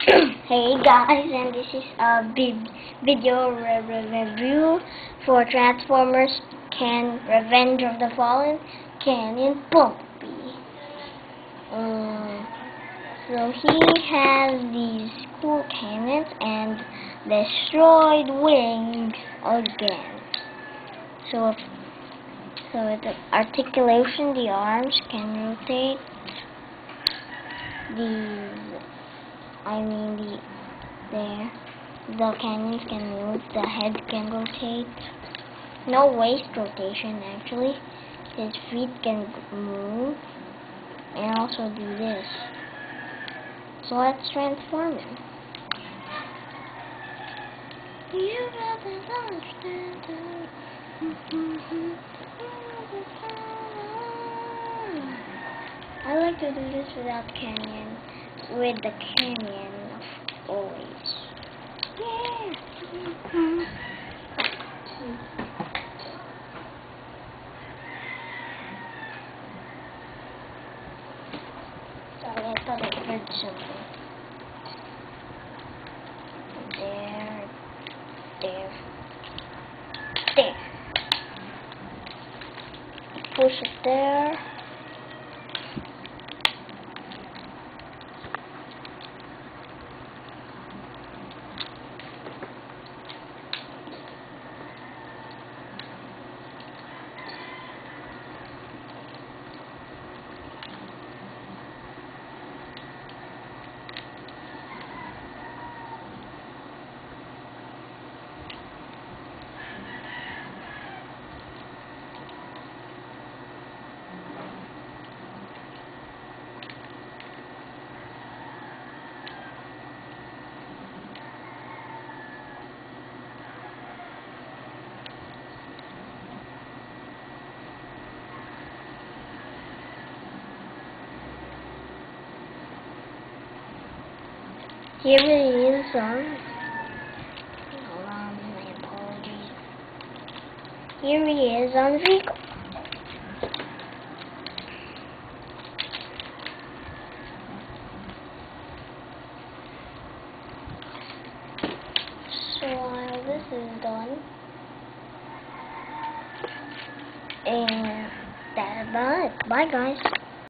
Hey guys, and this is a big video review for Transformers Revenge of the Fallen Canyon Bumblebee. So he has these cool cannons and destroyed wings again. So the articulation, the arms can rotate. The cannons can move, the head can rotate. No waist rotation actually. His feet can move and also do this. So let's transform him. You got this understanding. I like to do this without canyon, with the canyon always. Yeah. Sorry, I thought I heard something. There. Push it there. Here it is on. Hold on, my apologies. Here he is on Vigo. So while this is done, and that's about it. Bye guys.